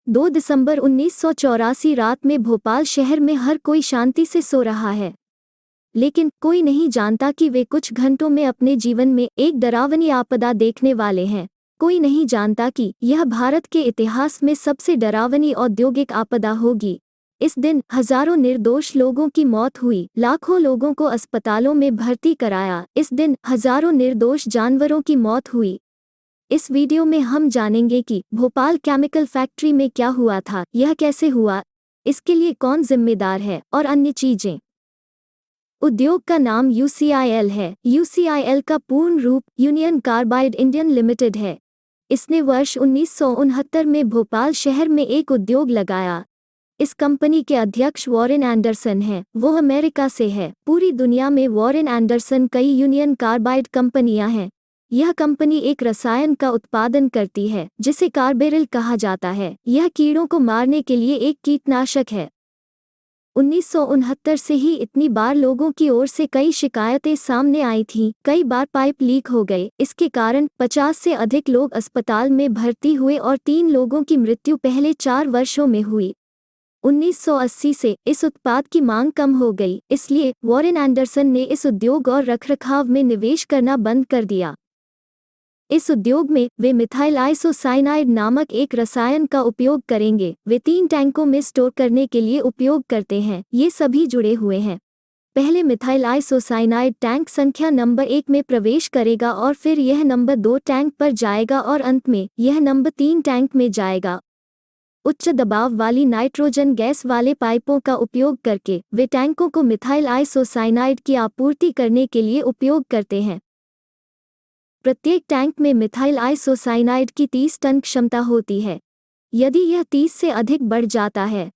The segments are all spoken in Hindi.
2 दिसंबर 1984 रात में भोपाल शहर में हर कोई शांति से सो रहा है। लेकिन कोई नहीं जानता कि वे कुछ घंटों में अपने जीवन में एक डरावनी आपदा देखने वाले हैं। कोई नहीं जानता कि यह भारत के इतिहास में सबसे डरावनी औद्योगिक आपदा होगी। इस दिन हजारों निर्दोष लोगों की मौत हुई, लाखों लोगों को अस्पतालों में भर्ती कराया। इस दिन हजारों निर्दोष जानवरों की मौत हुई। इस वीडियो में हम जानेंगे कि भोपाल केमिकल फैक्ट्री में क्या हुआ था, यह कैसे हुआ, इसके लिए कौन जिम्मेदार है और अन्य चीजें। उद्योग का नाम यूसीआईएल है। यूसीआईएल का पूर्ण रूप यूनियन कार्बाइड इंडियन लिमिटेड है। इसने वर्ष 1969 में भोपाल शहर में एक उद्योग लगाया। इस कंपनी के अध्यक्ष वॉरेन एंडरसन हैं। वो अमेरिका से है। पूरी दुनिया में वॉरेन एंडरसन कई यूनियन कार्बाइड कंपनियां हैं। यह कंपनी एक रसायन का उत्पादन करती है जिसे कार्बेरिल कहा जाता है। यह कीड़ों को मारने के लिए एक कीटनाशक है। 1969 से ही इतनी बार लोगों की ओर से कई शिकायतें सामने आई थीं। कई बार पाइप लीक हो गए। इसके कारण 50 से अधिक लोग अस्पताल में भर्ती हुए और 3 लोगों की मृत्यु पहले 4 वर्षों में हुई। 1980 से इस उत्पाद की मांग कम हो गई, इसलिए वॉरेन एंडरसन ने इस उद्योग और रखरखाव में निवेश करना बंद कर दिया। इस उद्योग में वे मिथाइल आइसोसाइनाइड नामक एक रसायन का उपयोग करेंगे। वे 3 टैंकों में स्टोर करने के लिए उपयोग करते हैं। ये सभी जुड़े हुए हैं। पहले मिथाइल आइसोसाइनाइड टैंक संख्या नंबर 1 में प्रवेश करेगा और फिर यह नंबर 2 टैंक पर जाएगा और अंत में यह नंबर 3 टैंक में जाएगा। उच्च दबाव वाली नाइट्रोजन गैस वाले पाइपों का उपयोग करके वे टैंकों को मिथाइल आइसोसाइनाइड की आपूर्ति करने के लिए उपयोग करते हैं। प्रत्येक टैंक में मिथाइल आइसोसाइनाइड की 30 टन क्षमता होती है। यदि यह 30 से अधिक बढ़ जाता है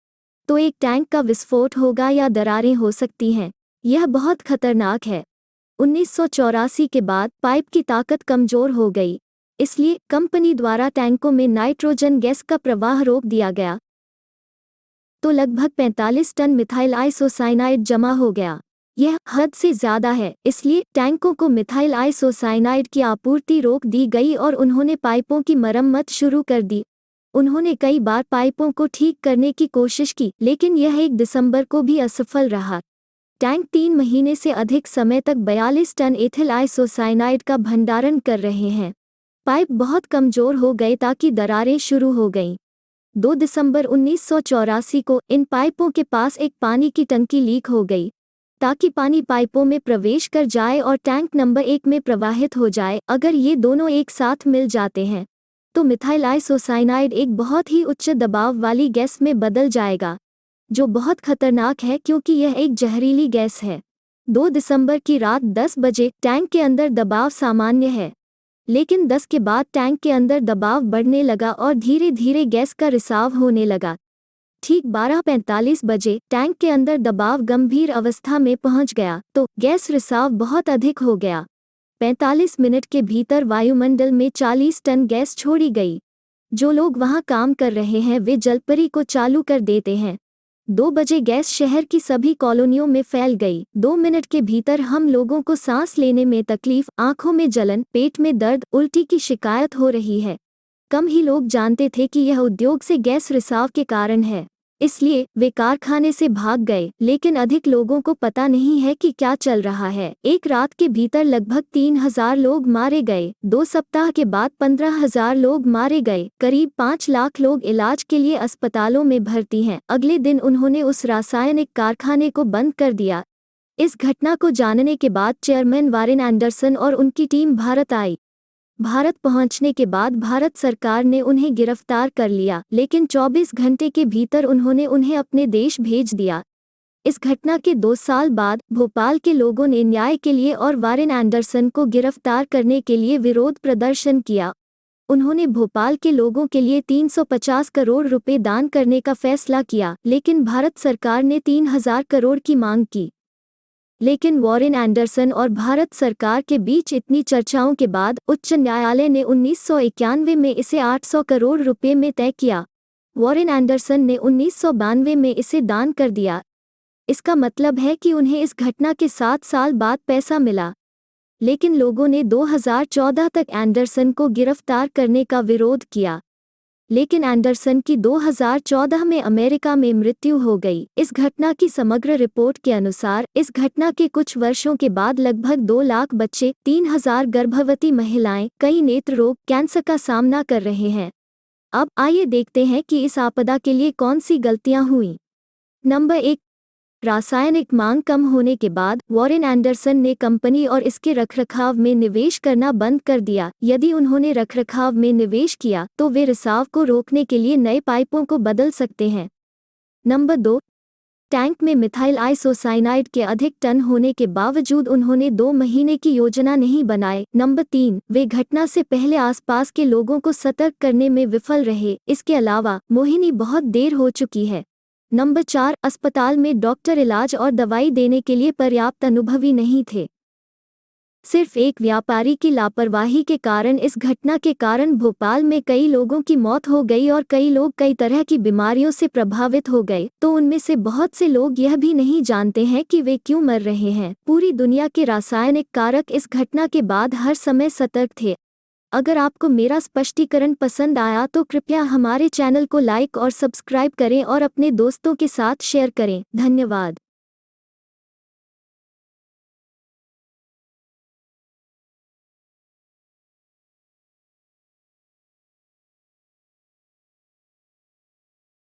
तो एक टैंक का विस्फोट होगा या दरारें हो सकती हैं। यह बहुत खतरनाक है। 1984 के बाद पाइप की ताकत कमजोर हो गई, इसलिए कंपनी द्वारा टैंकों में नाइट्रोजन गैस का प्रवाह रोक दिया गया। तो लगभग 45 टन मिथाइल आइसोसाइनाइड जमा हो गया। यह हद से ज्यादा है, इसलिए टैंकों को मिथाइल आइसोसाइनाइड की आपूर्ति रोक दी गई और उन्होंने पाइपों की मरम्मत शुरू कर दी। उन्होंने कई बार पाइपों को ठीक करने की कोशिश की, लेकिन यह 1 दिसंबर को भी असफल रहा। टैंक 3 महीने से अधिक समय तक 42 टन एथिल आइसोसाइनाइड का भंडारण कर रहे हैं। पाइप बहुत कमजोर हो गए ताकि दरारें शुरू हो गईं। 2 दिसंबर 1984 को इन पाइपों के पास एक पानी की टंकी लीक हो गई, ताकि पानी पाइपों में प्रवेश कर जाए और टैंक नंबर 1 में प्रवाहित हो जाए। अगर ये दोनों एक साथ मिल जाते हैं तो मिथाइल आइसोसाइनाइड एक बहुत ही उच्च दबाव वाली गैस में बदल जाएगा, जो बहुत खतरनाक है क्योंकि यह एक जहरीली गैस है। 2 दिसंबर की रात 10 बजे टैंक के अंदर दबाव सामान्य है, लेकिन 10 के बाद टैंक के अंदर दबाव बढ़ने लगा और धीरे धीरे गैस का रिसाव होने लगा। ठीक 12:45 बजे टैंक के अंदर दबाव गंभीर अवस्था में पहुंच गया तो गैस रिसाव बहुत अधिक हो गया। 45 मिनट के भीतर वायुमंडल में 40 टन गैस छोड़ी गई। जो लोग वहां काम कर रहे हैं वे जलपरी को चालू कर देते हैं। 2 बजे गैस शहर की सभी कॉलोनियों में फैल गई। 2 मिनट के भीतर हम लोगों को सांस लेने में तकलीफ, आंखों में जलन, पेट में दर्द, उल्टी की शिकायत हो रही है। कम ही लोग जानते थे कि यह उद्योग से गैस रिसाव के कारण है, इसलिए वे कारखाने से भाग गए। लेकिन अधिक लोगों को पता नहीं है कि क्या चल रहा है। एक रात के भीतर लगभग 3000 लोग मारे गए। 2 सप्ताह के बाद 15,000 लोग मारे गए। करीब 5 लाख लोग इलाज के लिए अस्पतालों में भर्ती हैं। अगले दिन उन्होंने उस रासायनिक कारखाने को बंद कर दिया। इस घटना को जानने के बाद चेयरमैन वॉरेन एंडरसन और उनकी टीम भारत आई। भारत पहुंचने के बाद भारत सरकार ने उन्हें गिरफ्तार कर लिया, लेकिन 24 घंटे के भीतर उन्होंने उन्हें अपने देश भेज दिया। इस घटना के 2 साल बाद भोपाल के लोगों ने न्याय के लिए और वॉरेन एंडरसन को गिरफ्तार करने के लिए विरोध प्रदर्शन किया। उन्होंने भोपाल के लोगों के लिए 350 करोड़ रुपए दान करने का फैसला किया, लेकिन भारत सरकार ने 3000 करोड़ की मांग की। लेकिन वॉरेन एंडरसन और भारत सरकार के बीच इतनी चर्चाओं के बाद उच्च न्यायालय ने 1991 में इसे 800 करोड़ रुपए में तय किया। वॉरेन एंडरसन ने 1992 में इसे दान कर दिया। इसका मतलब है कि उन्हें इस घटना के 7 साल बाद पैसा मिला। लेकिन लोगों ने 2014 तक एंडरसन को गिरफ्तार करने का विरोध किया। लेकिन एंडरसन की 2014 में अमेरिका में मृत्यु हो गई। इस घटना की समग्र रिपोर्ट के अनुसार इस घटना के कुछ वर्षों के बाद लगभग 2 लाख बच्चे, 3,000 गर्भवती महिलाएं, कई नेत्र रोग, कैंसर का सामना कर रहे हैं। अब आइए देखते हैं कि इस आपदा के लिए कौन सी गलतियां हुई। नंबर 1, रासायनिक मांग कम होने के बाद वॉरेन एंडरसन ने कंपनी और इसके रखरखाव में निवेश करना बंद कर दिया। यदि उन्होंने रखरखाव में निवेश किया तो वे रिसाव को रोकने के लिए नए पाइपों को बदल सकते हैं। नंबर 2, टैंक में मिथाइल आइसोसाइनाइड के अधिक टन होने के बावजूद उन्होंने 2 महीने की योजना नहीं बनाई। नंबर 3, वे घटना से पहले आसपास के लोगों को सतर्क करने में विफल रहे। इसके अलावा मोहिनी बहुत देर हो चुकी है। नंबर 4, अस्पताल में डॉक्टर इलाज और दवाई देने के लिए पर्याप्त अनुभवी नहीं थे। सिर्फ एक व्यापारी की लापरवाही के कारण इस घटना के कारण भोपाल में कई लोगों की मौत हो गई और कई लोग कई तरह की बीमारियों से प्रभावित हो गए। तो उनमें से बहुत से लोग यह भी नहीं जानते हैं कि वे क्यों मर रहे हैं। पूरी दुनिया के रासायनिक कारक इस घटना के बाद हर समय सतर्क थे। अगर आपको मेरा स्पष्टीकरण पसंद आया तो कृपया हमारे चैनल को लाइक और सब्सक्राइब करें और अपने दोस्तों के साथ शेयर करें। धन्यवाद।